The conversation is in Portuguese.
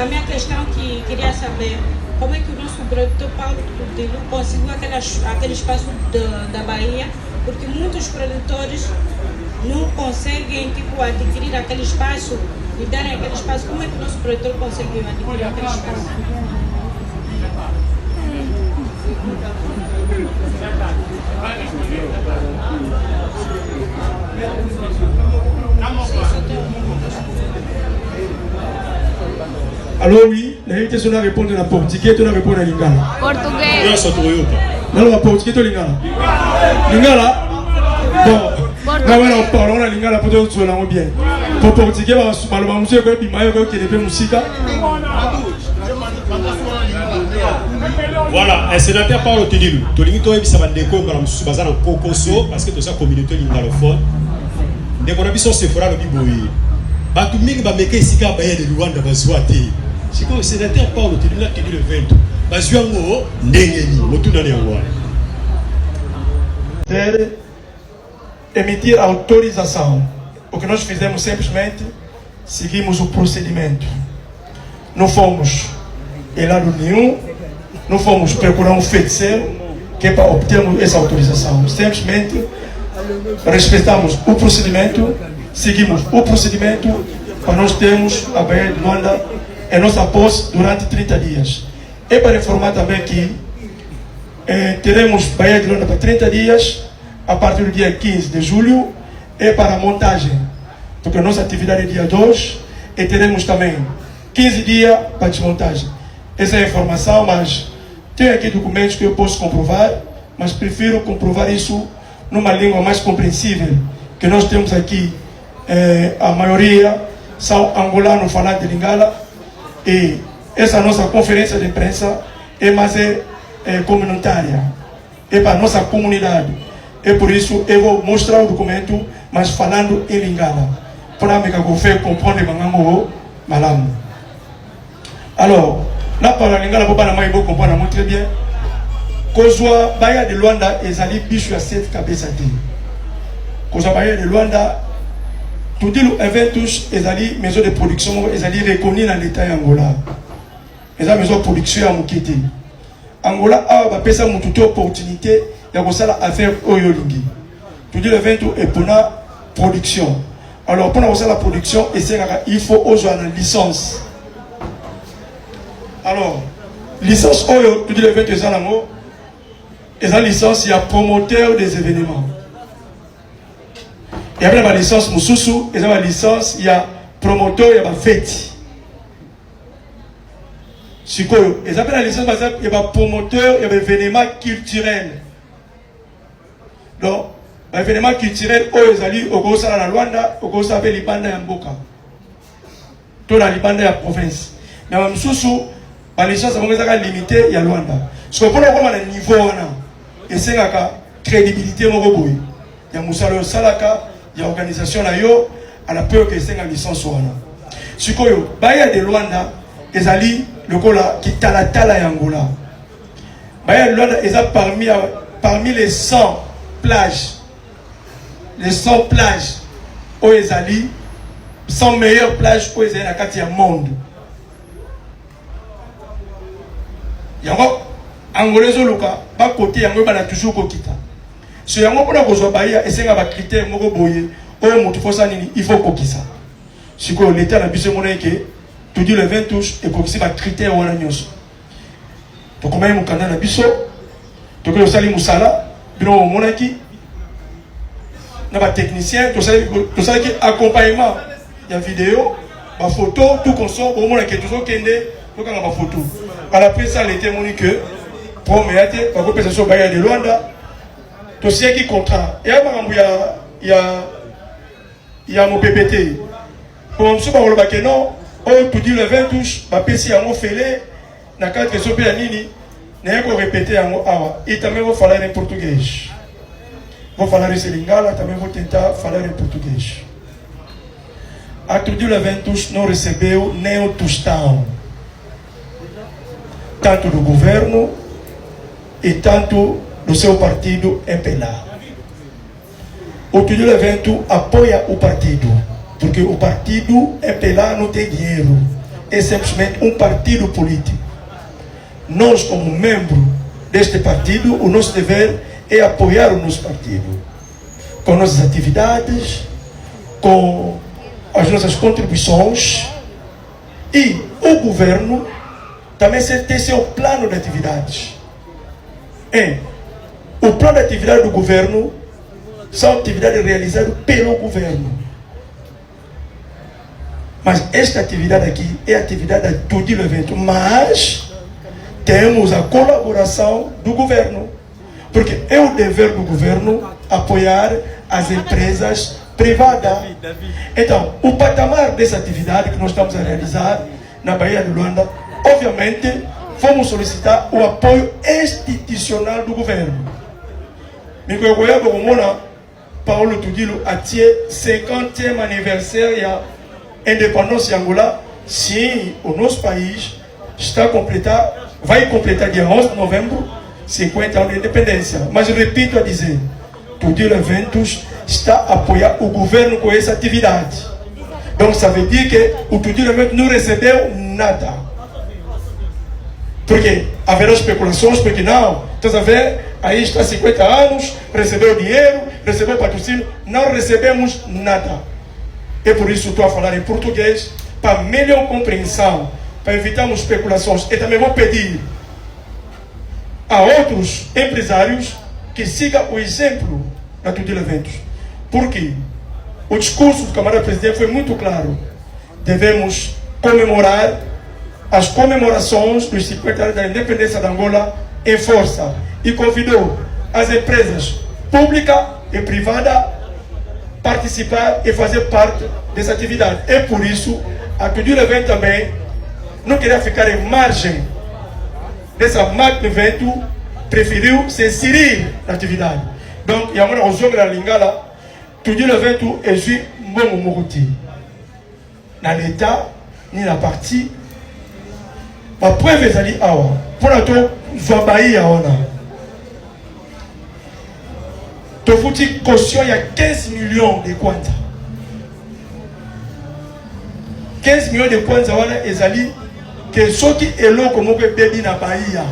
a minha questão que queria saber como é que o nosso produtor Paulo Tudilo conseguiu aquele espaço da Bahia, porque muitos produtores não conseguem tipo, adquirir aquele espaço e darem aquele espaço. Como é que o nosso produtor conseguiu adquirir aquele espaço? Alors oui, la vérité c'est qu'on répondre à la portugais, on répondre à lingala. Português. Non, la portugais, tu lingala. Lingala. Bon, là on parle la lingala pour tout cela bien. Pour portugais, on va se parler de musique, puis maillot qui est de musique. Voilà, et sénateur Paulo Tudilo. Tolingi to ebisa bandeko ngala mususu bazana kokoso parce que to sa communauté lingalophone. Ndeko na biso Sephora lobi boyi. Batu mingi ba meke isika ba yele Luanda bazwa te. Siko sénateur Paulo Tudilo a tenu le 20. Bazwa ngo ndengeni motuna ne yango. Emitir autorização. O que nós fizemos simplesmente seguimos o procedimento. Não fomos em lado nenhum, não fomos procurar um feiticeiro que é para obtermos essa autorização. Simplesmente respeitamos o procedimento, seguimos o procedimento para nós termos a Baía de Luanda em nossa posse durante 30 dias. É para informar também que teremos Baía de Luanda para 30 dias, a partir do dia 15 de julho, é para a montagem, porque a nossa atividade é dia 2, e teremos também 15 dias para desmontagem. Essa é a informação, mas tenho aqui documentos que eu posso comprovar, mas prefiro comprovar isso numa língua mais compreensível, que nós temos aqui, a maioria são angolanos falando de Lingala, e essa nossa conferência de imprensa é mais comunitária, é para a nossa comunidade. É por isso eu vou mostrar o documento, mas falando em Lingala, para me compreender Bangango Malam. Alors, là par la Lingala, vous pouvez comprendre très bien. Kozwa Baía de Luanda ezali bicho ya 7 cabeça te. Kozwa Baía de Luanda, Tudilo Eventus ezali maison de production ezali reconnu dans l'état Angola. Ezali maison de production ya mokete. Angola a ba pesa mututo opportunité ya kosala affaire oyo lingi. Tudilo Eventus est pour la production. Alors pour la production, il faut oser une licence. Alors, licence oyo Tudilo Eventus ezango. Et la licence, il y a promoteur des événements. Il y a la licence Moussoussou, et la licence, il y a promoteur, il y a fête. Et la licence, il y a promoteur, il y a événement culturel. Donc, l'événement culturel, ils allaient au Gosa la Luanda, au Gosa avec les bandes de Mboka. Tout dans les bandes de la province. Mais la Moussoussou, la licence, est limitée, il y a Luanda. Ce qu'on peut avoir le niveau, et c'est la crédibilité il y a Moussalo Salaka, il y a organisation là yo à la peur que c'est la licence wana. Sikoyo Baía de Luanda ezali lokola ki tala yangola. Baía de Luanda est parmi les 100 plages. Les 100 plages où ezali 100 meilleures plages où ezali na kati ya monde. Yango Angolais Zoluka, ba côté yango ba toujours kokita. So yango pona kozwa Baía esenga ba critère moko boye, oyo mutu fosa nini il faut kokisa. Siko l'état na biso mona ke tudi le 20 touche et kokisa ba critère wana nyonso. To komay mu kanda na biso, to ko sali musala, bino mona ki na ba technicien, to sali ki accompagnement ya vidéo, ba photo, tout consort, au mona ke toujours kende, to kanga ba photo. À la presse ça l'été moni que pour me aider, par contre, sur Baía de Luanda, tout ce qui contrat. Et il y a mon PPT. Pour me souvenir que non, tout dit le 20 touche, ma PC a mon fêlé, n'a qu'à être sopé à Nini, n'a pas répété à mon awa. Et tamé va falloir en portugais. Va falloir en lingala, tamé va tenter falloir en portugais. A tout dit le 20 touche, non recebeu, nem touche down. Tanto do governo e tanto do seu partido MPLA. O Tudilo Eventus apoia o partido, porque o partido MPLA não tem dinheiro. é simplesmente um partido político. Nós, como membro deste partido, o nosso dever é apoiar o nosso partido com nossas atividades, com as nossas contribuições, e o governo também tem seu plano de atividades. O plano de atividade do governo são atividades realizadas pelo governo. Mas esta atividade aqui é a atividade de todo o evento. Mas temos a colaboração do governo. Porque é o dever do governo apoiar as empresas privadas. Então, o patamar dessa atividade que nós estamos a realizar na Baía de Luanda, obviamente, vamos solicitar o apoio institucional do governo. Mikoyogoya Bogomona, Paulo Tudilo, a 50e aniversário da independência de Angola. Sim, o nosso país vai completar dia 11 de novembro 50 anos de independência. Mas eu repito a dizer, Tudilo Eventos está a apoiar o governo com essa atividade. Donc ça veut dire que o Tudilo Eventos não recebeu nada. Porque haverá especulações, porque não, estás a ver, aí está 50 anos, recebeu dinheiro, recebeu patrocínio, não recebemos nada. É por isso que estou a falar em português, para melhor compreensão, para evitarmos especulações. E também vou pedir a outros empresários que sigam o exemplo da Tudilo Eventos. Porque o discurso do camarada presidente foi muito claro. Devemos comemorar as comemorações dos 50 anos da independência da Angola em força. E convidou as empresas públicas e privadas participar e fazer parte dessa atividade. É por isso a Tudilo Eventos também não queria ficar em margem dessa magno evento, preferiu se inserir na atividade. Donc, il y a un jour à Lingala, Tudilo Eventos et je suis bon Moruti. Dans l'État, ni la partie, ma preuve est allée à moi. Pour la tour, Zwabaï à Ona. Tu foutu caution, il y a 15 millions de Kwanta. 15 millions de Kwanta, et Zali, que ceux qui est là, comme on peut béni na Bahia.